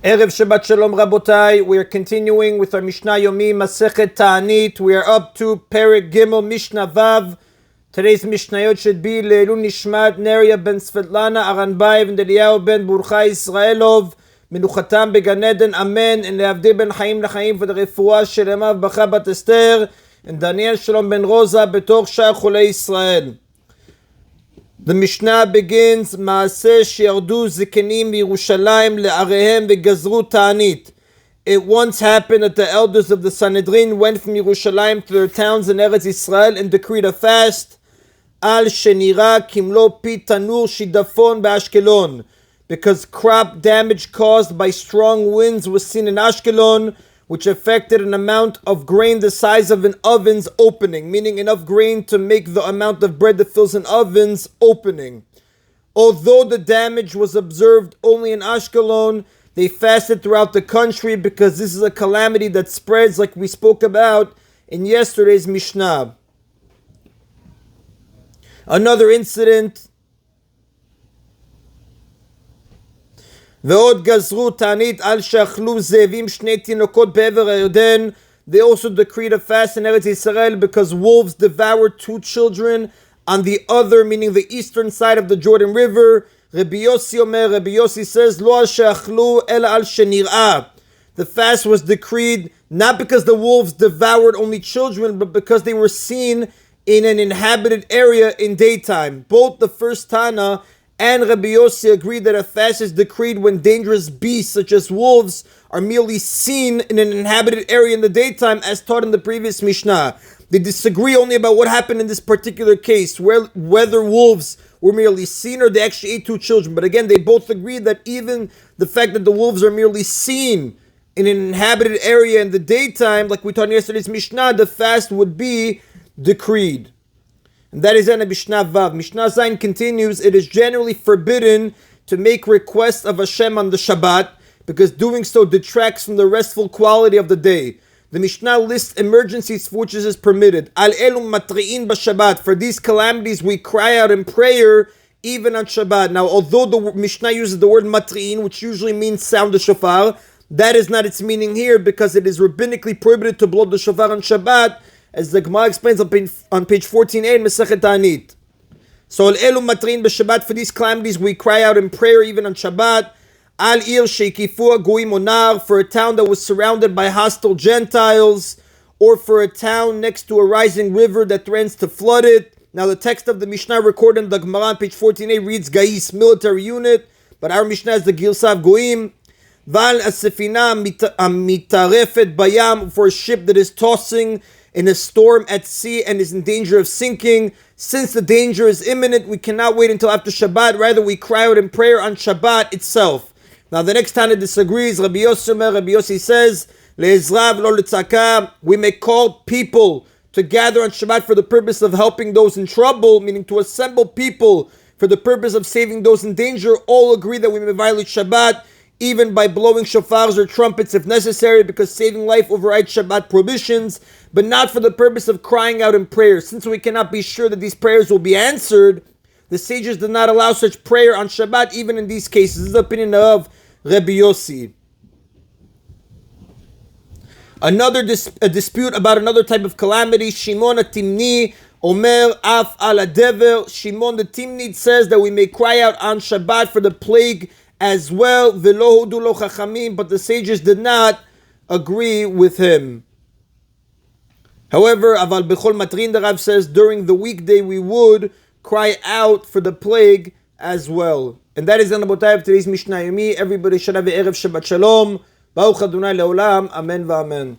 Erev Shabbat Shalom Rabotai. We are continuing with our Mishna Yomi Masechet Taanit. We are up to Perek Gimel Mishnah Vav. Today's Mishnayot should be Leilun Nishmat Neria ben Svetlana Aranbayev and Eliyahu ben Burchai Israelov Menuchatam Began Eden Amen and Leavdi ben Chaim Lachaim for the Refuah Shelema Bacha Bat Esther and Daniel Shalom ben Rosa Betoch Shar Chulei Israel. The Mishnah begins, Maaseh Sheyardu Zikenim Yerushalayim Le'arehem V'gazru Taanit. It once happened that the elders of the Sanhedrin went from Yerushalayim to their towns in Eretz Israel and decreed a fast. Al Shenira Kimlo Pi Tanur Shidafon B'Ashkelon. Because crop damage caused by strong winds was seen in Ashkelon, which affected an amount of grain the size of an oven's opening, meaning enough grain to make the amount of bread that fills an oven's opening. Although the damage was observed only in Ashkelon, they fasted throughout the country because this is a calamity that spreads like we spoke about in yesterday's Mishnah. Another incident. ועוד גזרו תענית על שאכלו זאבים שני תינוקות בעבר הירדן. They also decreed a fast in Eretz Israel because wolves devoured two children on the other, meaning the eastern side of the Jordan River. Rabbi Yossi says, לא על שאכלו אלא על שנראה. The fast was decreed not because the wolves devoured only children, but because they were seen in an inhabited area in daytime. Both the first Tana and Rabbi Yossi agreed that a fast is decreed when dangerous beasts such as wolves are merely seen in an inhabited area in the daytime, as taught in the previous Mishnah. They disagree only about what happened in this particular case, whether wolves were merely seen or they actually ate two children. But again, they both agree that even the fact that the wolves are merely seen in an inhabited area in the daytime, like we taught in yesterday's Mishnah, the fast would be decreed. And that is in Mishnah Vav. Mishnah Zayin continues, it is generally forbidden to make requests of Hashem on the Shabbat because doing so detracts from the restful quality of the day. The Mishnah lists emergencies for which this is permitted. Al elum matri'in b'Shabbat. For these calamities we cry out in prayer even on Shabbat. Now, although the Mishnah uses the word matri'in, which usually means sound the shofar, that is not its meaning here because it is rabbinically prohibited to blow the shofar on Shabbat, as the Gemara explains on page 14a in Masechet Taanit. So, al elu matrin b'Shabbat, for these calamities we cry out in prayer even on Shabbat. Al ir sheikifu goyim onar, for a town that was surrounded by hostile Gentiles, or for a town next to a rising river that threatens to flood it. Now, the text of the Mishnah recorded in the Gemara on page 14a reads Gais, military unit, but our Mishnah is the Gilsa of Goyim. Val asefina mitarefet bayam, for a ship that is tossing in a storm at sea and is in danger of sinking. Since the danger is imminent, we cannot wait until after Shabbat. Rather, we cry out in prayer on Shabbat itself. Now, the next Taanit disagrees. Rabbi Yossi says, Le'ezra v'lo letzaka, we may call people to gather on Shabbat for the purpose of helping those in trouble, meaning to assemble people for the purpose of saving those in danger. All agree that we may violate Shabbat, even by blowing shofars or trumpets if necessary, because saving life overrides Shabbat prohibitions, but not for the purpose of crying out in prayer. Since we cannot be sure that these prayers will be answered, the sages did not allow such prayer on Shabbat even in these cases. This is the opinion of Rabbi Yossi. A dispute about another type of calamity. Shimon Timni Omer Af Ala Dever. Shimon the Timnid says that we may cry out on Shabbat for the plague as well. V'lo hudu lo chachamim, but the sages did not agree with him. However, Aval Bechol Matrin, the Rav says, during the weekday we would cry out for the plague as well. And that is the Rabotai of today's Mishna Yomi. Everybody should have a Erev Shabbat Shalom. Baruch Adonai Leolam. Amen v'amen.